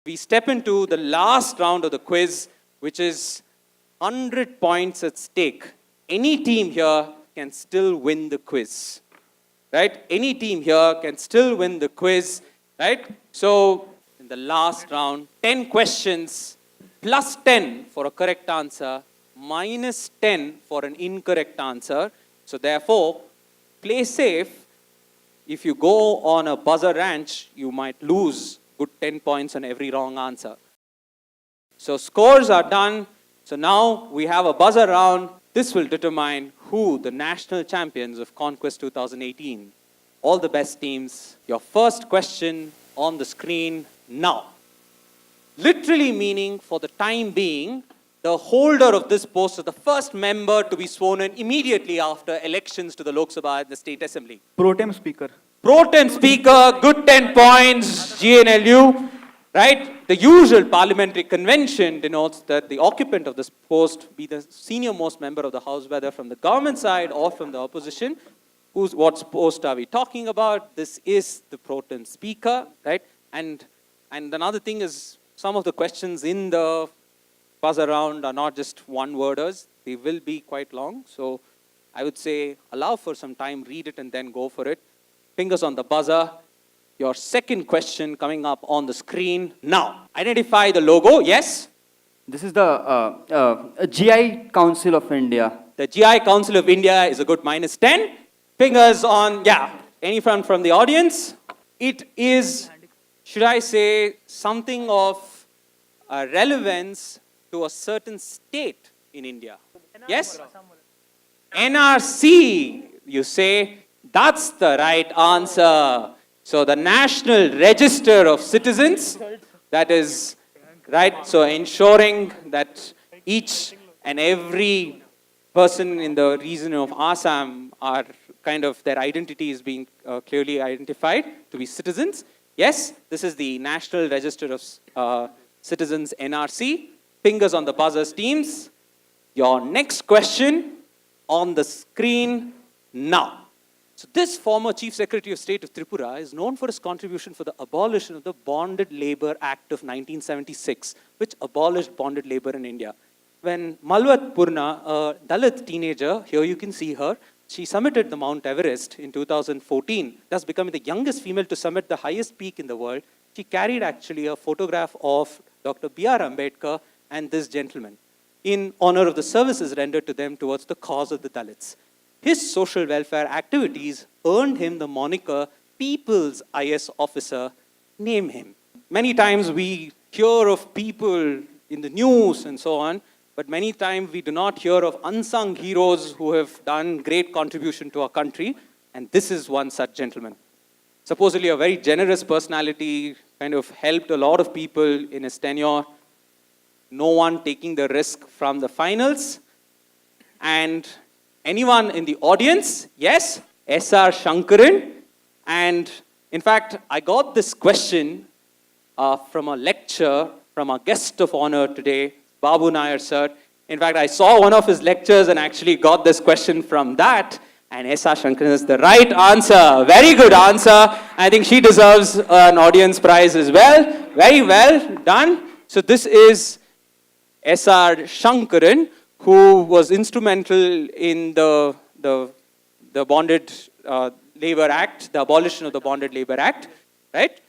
we step into the last round of the quiz, which is 100 points at stake. Any team here can still win the quiz, right? Any team here can still win the quiz, right? So, in the last round, 10 questions, plus 10 for a correct answer, minus 10 for an incorrect answer. So, therefore, play safe. If you go on a buzzer ranch, you might lose good 10 points on every wrong answer. So scores are done. So now we have a buzzer round. This will determine who the national champions of ConQuest 2018. All the best teams. Your first question on the screen now. Literally meaning, for the time being, the holder of this post is the first member to be sworn in immediately after elections to the Lok Sabha and the State Assembly. Pro Tem Speaker. Pro Tem Speaker, good 10 points, GNLU. Right? The usual parliamentary convention denotes that the occupant of this post be the senior most member of the House, whether from the government side or from the opposition. What post are we talking about? This is the Pro Tem Speaker, right? And another thing is, some of the questions in the buzzer round are not just one-worders. They will be quite long. So I would say allow for some time, read it, and then go for it. Fingers on the buzzer. Your second question coming up on the screen now. Identify the logo. Yes? This is the GI Council of India. The GI Council of India is a good minus 10. Fingers on, yeah, anyone from the audience? It is, should I say, something of relevance to a certain state in India. Yes? NRC, you say. That's the right answer. So the National Register of Citizens, that is, right, so ensuring that each and every person in the region of Assam are kind of, their identity is being clearly identified to be citizens. Yes, this is the National Register of Citizens, NRC. Fingers on the buzzers, teams. Your next question on the screen now. So this former Chief Secretary of State of Tripura is known for his contribution for the abolition of the Bonded Labour Act of 1976, which abolished bonded labour in India. When Malwat Purna, a Dalit teenager, here you can see her, she summited the Mount Everest in 2014, thus becoming the youngest female to summit the highest peak in the world. She carried actually a photograph of Dr. B.R. Ambedkar and this gentleman in honor of the services rendered to them towards the cause of the Dalits. His social welfare activities earned him the moniker People's IS Officer. Name him. Many times we hear of people in the news and so on, but many times we do not hear of unsung heroes who have done great contribution to our country, and this is one such gentleman. Supposedly a very generous personality, kind of helped a lot of people in his tenure. No one taking the risk from the finals. And anyone in the audience? Yes? S.R. Shankaran. And in fact, I got this question from a lecture from our guest of honor today, Babu Nair sir. In fact, I saw one of his lectures and actually got this question from that. And S.R. Shankaran is the right answer. Very good answer. I think she deserves an audience prize as well. Very well done. So this is S.R. Shankaran, who was instrumental in the Bonded Labour Act, the abolition of the Bonded Labour Act, right?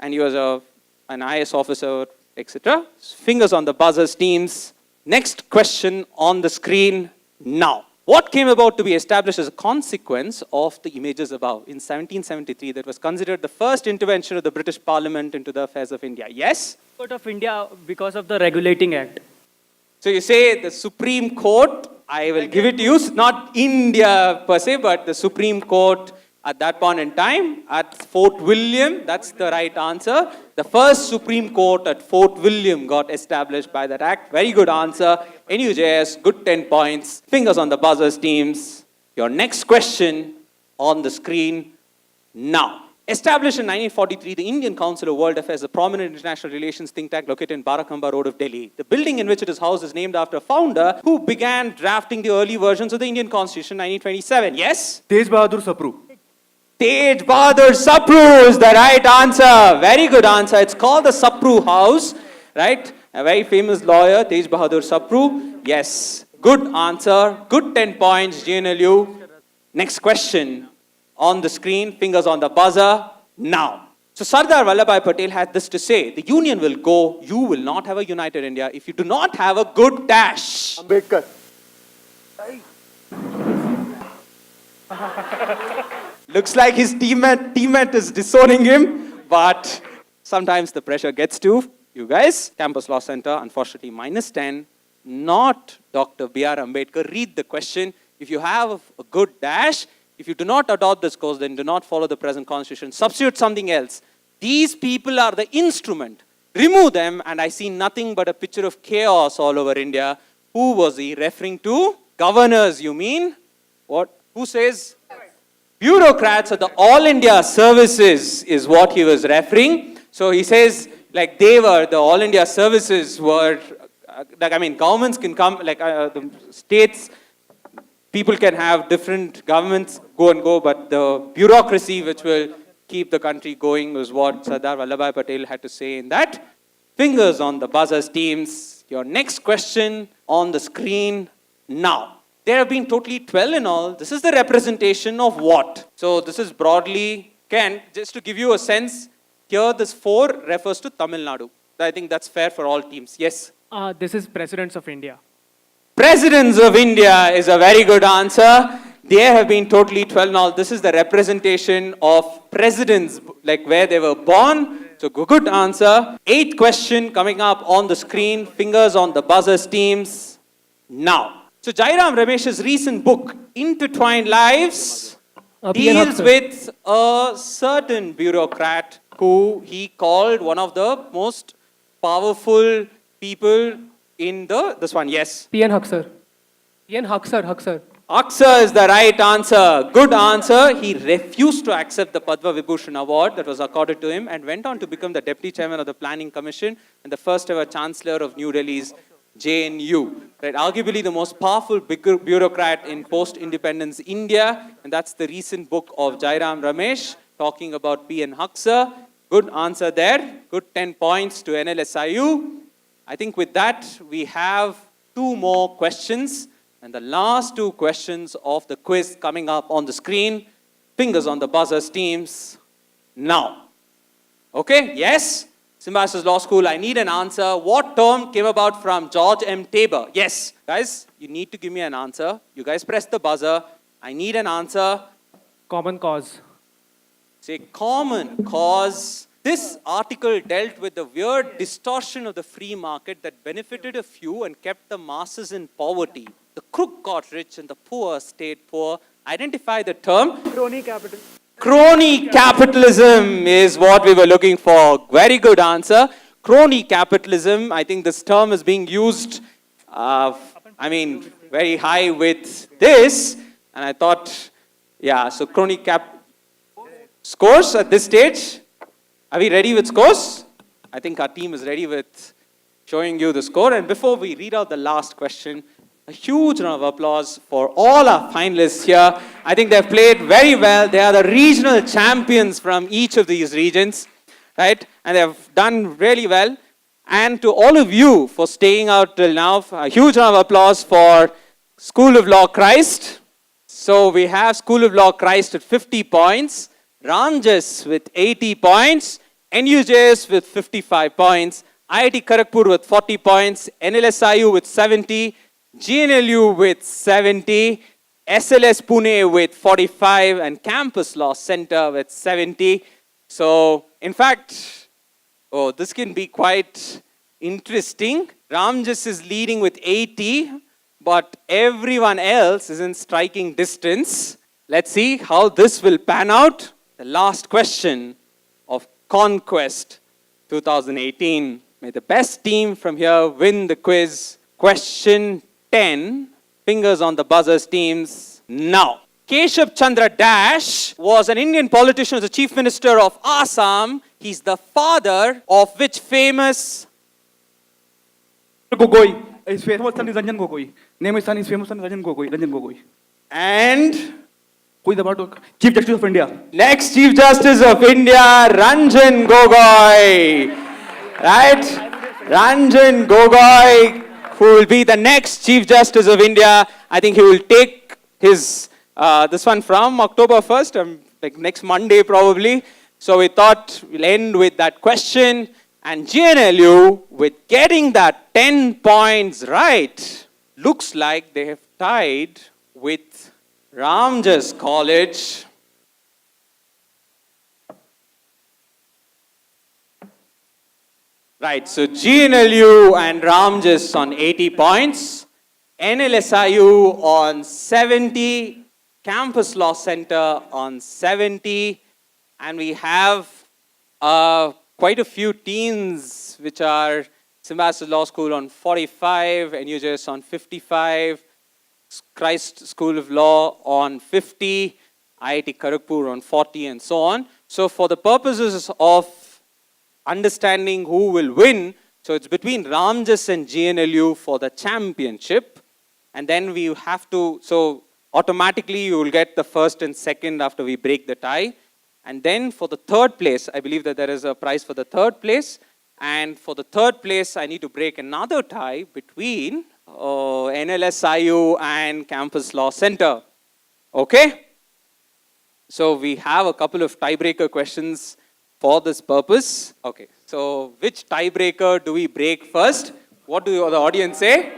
And he was an IS officer, etc. Fingers on the buzzers, teams. Next question on the screen now. What came about to be established as a consequence of the images above? In 1773, that was considered the first intervention of the British Parliament into the affairs of India. Yes? Court of India because of the Regulating Act. So you say the Supreme Court, I will give it to you, not India per se, but the Supreme Court at that point in time, at Fort William, that's the right answer. The first Supreme Court at Fort William got established by that act. Very good answer. NUJS, good 10 points. Fingers on the buzzers, teams. Your next question on the screen now. Established in 1943, the Indian Council of World Affairs, a prominent international relations think tank located in Barakamba Road of Delhi. The building in which it is housed is named after a founder who began drafting the early versions of the Indian Constitution in 1927. Yes? Tej Bahadur Sapru. Tej Bahadur Sapru is the right answer. Very good answer. It's called the Sapru House, right? A very famous lawyer, Tej Bahadur Sapru. Yes, good answer. Good 10 points, GNLU. Next question on the screen, fingers on the buzzer, now. So Sardar Vallabhbhai Patel had this to say, the union will go, you will not have a united India if you do not have a good dash. Ambedkar. Looks like his teammate is disowning him, but sometimes the pressure gets to you guys. Campus Law Center, unfortunately, -10. Not Dr. B.R. Ambedkar. Read the question. If you have a good dash, if you do not adopt this course, then do not follow the present constitution. Substitute something else. These people are the instrument. Remove them, and I see nothing but a picture of chaos all over India. Who was he referring to? Governors, you mean? What? Who says? Bureaucrats at the All India Services is what he was referring. So he says, like they were, the All India Services were, governments can come, the states, people can have different governments go and go, but the bureaucracy which will keep the country going was what Sardar Vallabhbhai Patel had to say in that. Fingers on the buzzers, teams. Your next question on the screen now. There have been totally 12 in all. This is the representation of what? So this is broadly, Ken, just to give you a sense, here this 4 refers to Tamil Nadu. I think that's fair for all teams. Yes? This is Presidents of India. Presidents of India is a very good answer. There have been totally 12 now. This is the representation of presidents, like where they were born. So good answer. 8th question coming up on the screen. Fingers on the buzzers, teams. Now. So Jairam Ramesh's recent book, Intertwined Lives, deals with a certain bureaucrat who he called one of the most powerful people in this one. Yes? P.N. Huxer. P.N. Huxer. Huxer is the right answer. Good answer. He refused to accept the Padma Vibhushan award that was accorded to him and went on to become the deputy chairman of the Planning Commission and the first ever chancellor of New Delhi's JNU, right? Arguably the most powerful bureaucrat in post-independence India, and that's the recent book of Jairam Ramesh talking about P.N. Huxer. Good answer there. Good 10 points to NLSIU. I think with that, we have 2 more questions, and the last 2 questions of the quiz coming up on the screen. Fingers on the buzzers, teams. Now. Okay, yes? Symbiosis Law School, I need an answer. What term came about from George M. Tabor? Yes. Guys, you need to give me an answer. You guys press the buzzer. I need an answer. Common cause. Say common cause. This article dealt with the weird distortion of the free market that benefited a few and kept the masses in poverty. The crook got rich and the poor stayed poor. Identify the term. Crony capital. Crony capitalism is what we were looking for. Very good answer. Crony capitalism, I think this term is being used, very high with this. And I thought, yeah, so crony scores at this stage. Are we ready with scores? I think our team is ready with showing you the score. And before we read out the last question, a huge round of applause for all our finalists here. I think they've played very well. They are the regional champions from each of these regions, right? And they've done really well. And to all of you for staying out till now, a huge round of applause for School of Law Christ. So we have School of Law Christ at 50 points, Ramjas with 80 points, NUJS with 55 points, IIT Kharagpur with 40 points, NLSIU with 70, GNLU with 70, SLS Pune with 45, and Campus Law Center with 70. So, in fact, this can be quite interesting. Ramjas is leading with 80, but everyone else is in striking distance. Let's see how this will pan out. The last question of ConQuest 2018. May the best team from here win the quiz. Question 10. Fingers on the buzzers, teams. Now. Keshav Chandra Dash was an Indian politician, was the Chief Minister of Assam. He's the father of which famous... Gogoi. His famous son is Ranjan Gogoi. Name his son is famous son Ranjan Gogoi. And who is about to Chief Justice of India. Next Chief Justice of India, Ranjan Gogoi. Right? Ranjan Gogoi, who will be the next Chief Justice of India. I think he will take his, this one from October 1st, like next Monday probably. So we thought we'll end with that question. And GNLU, with getting that 10 points right, looks like they have tied with Ramjas College. Right, so GNLU and Ramjas on 80 points, NLSIU on 70, Campus Law Center on 70, and we have quite a few teams which are Symbiosis Law School on 45, NUJS on 55, Christ School of Law on 50, IIT Kharagpur on 40, and so on. So for the purposes of understanding who will win, so it's between Ramjas and GNLU for the championship, and then we have to, so automatically you will get the first and second after we break the tie. And then for the third place, I believe that there is a prize for the third place. And for the third place, I need to break another tie between NLSIU and Campus Law Center. Okay? So we have a couple of tiebreaker questions for this purpose. Okay, so which tiebreaker do we break first? What do the audience say?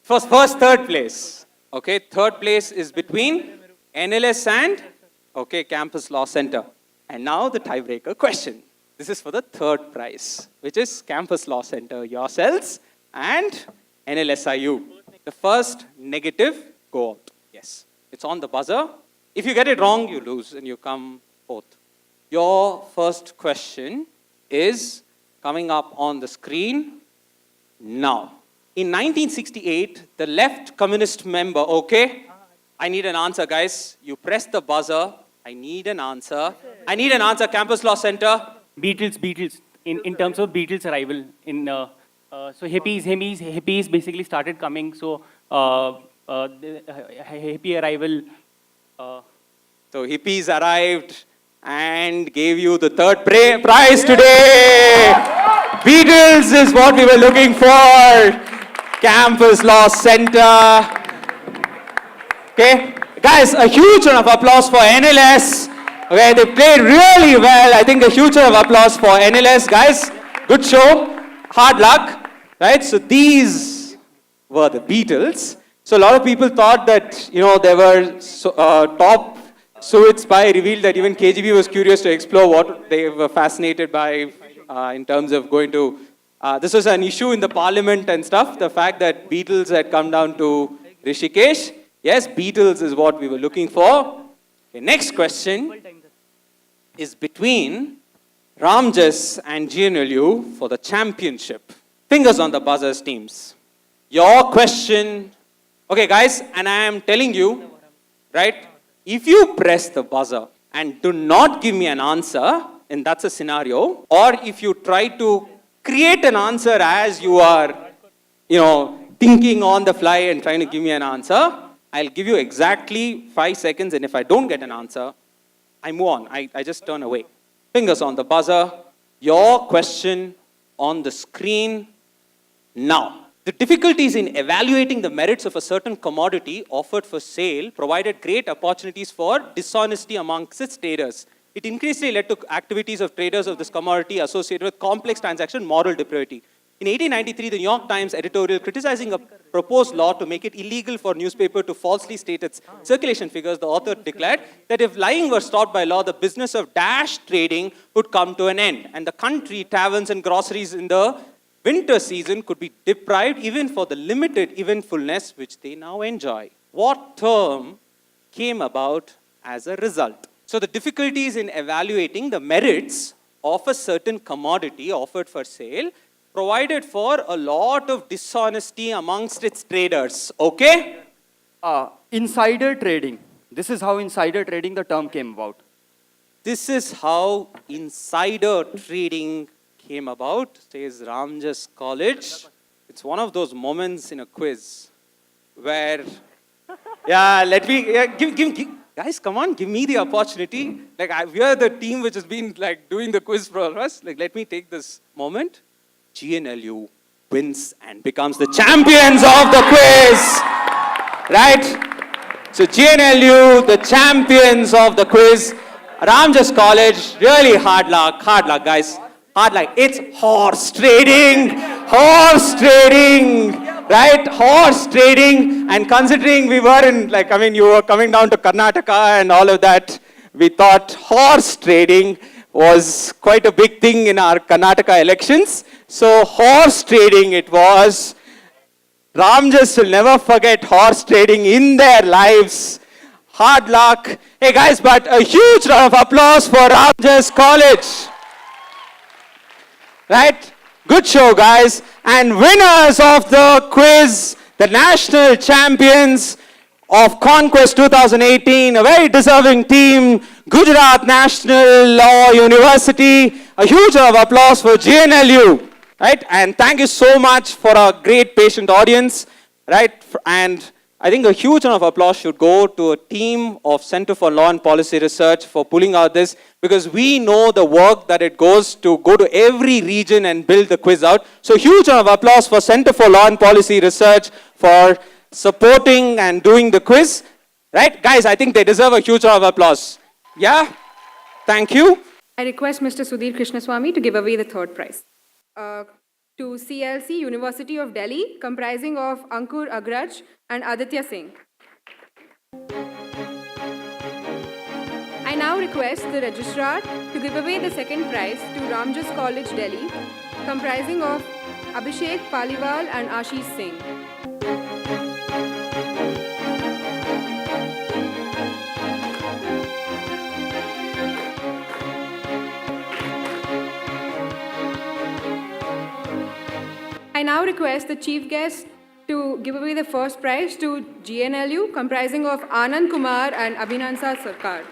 First, third place. Okay, third place is between NLS and Campus Law Center. And now the tiebreaker question. This is for the third prize, which is Campus Law Center yourselves and NLSIU. The first negative, go out. Yes, it's on the buzzer. If you get it wrong, you lose and you come fourth. Your first question is coming up on the screen now. In 1968, the left communist member, okay? I need an answer, guys. You press the buzzer. I need an answer. I need an answer, Campus Law Center. Beatles. In terms of Beatles' arrival, so hippies basically started coming. So the hippie arrival. So hippies arrived and gave you the third prize today. Beatles is what we were looking for. Campus Law Center. Okay, guys, a huge round of applause for NLS. Okay, they played really well. I think a huge round of applause for NLS, guys. Good show. Hard luck, right? So these were the Beatles. So a lot of people thought that, there were top Suit spy revealed that even KGB was curious to explore what they were fascinated by in terms of going to. This was an issue in the parliament and stuff, the fact that Beatles had come down to Rishikesh. Yes, Beatles is what we were looking for. Okay, next question is between Ramjas and GNLU for the championship. Fingers on the buzzers, teams. Your question. Okay, guys, and I am telling you, right, if you press the buzzer and do not give me an answer, and that's a scenario, or if you try to create an answer as you are, thinking on the fly and trying to give me an answer, I'll give you exactly 5 seconds, and if I don't get an answer, I move on. I just turn away. Fingers on the buzzer. Your question on the screen now. The difficulties in evaluating the merits of a certain commodity offered for sale provided great opportunities for dishonesty amongst its traders. It increasingly led to activities of traders of this commodity associated with complex transaction moral depravity. In 1893, the New York Times editorial criticizing a proposed law to make it illegal for a newspaper to falsely state its circulation figures, the author declared that if lying were stopped by law, the business of dash trading would come to an end, and the country, taverns and groceries in the winter season could be deprived even for the limited eventfulness which they now enjoy. What term came about as a result? So the difficulties in evaluating the merits of a certain commodity offered for sale provided for a lot of dishonesty amongst its traders. Okay? Insider trading. This is how insider trading, the term came about. This is how insider trading came about, says Ramjas College. It's one of those moments in a quiz where, Yeah, let me, give, guys, come on, give me the opportunity. Like, we are the team which has been, like, doing the quiz for us. Like, let me take this moment. GNLU wins and becomes the champions of the quiz. Right? So GNLU, the champions of the quiz. Ramjas College, really hard luck, guys. Hard luck. It's horse trading, right? Horse trading. And considering we were in, like, I mean, you were coming down to Karnataka and all of that, we thought horse trading was quite a big thing in our Karnataka elections. So horse trading it was. Ramjas will never forget horse trading in their lives. Hard luck. Hey guys, but a huge round of applause for Ramjas College. Right? Good show, guys. And winners of the quiz, the national champions of ConQuest 2018, a very deserving team, Gujarat National Law University. A huge round of applause for GNLU. Right? And thank you so much for a great patient audience. Right? And I think a huge round of applause should go to a team of Center for Law and Policy Research for pulling out this, because we know the work that it goes to go to every region and build the quiz out. So huge round of applause for Center for Law and Policy Research for supporting and doing the quiz. Right? Guys, I think they deserve a huge round of applause. Yeah? Thank you. I request Mr. Sudhir Krishnaswamy to give away the third prize. To CLC, University of Delhi, comprising of Ankur Agraj and Aditya Singh. I now request the registrar to give away the second prize to Ramjas College, Delhi, comprising of Abhishek Paliwal and Ashish Singh. I now request the chief guest to give away the first prize to GNLU, comprising of Anand Kumar and Abhinansa Sarkar.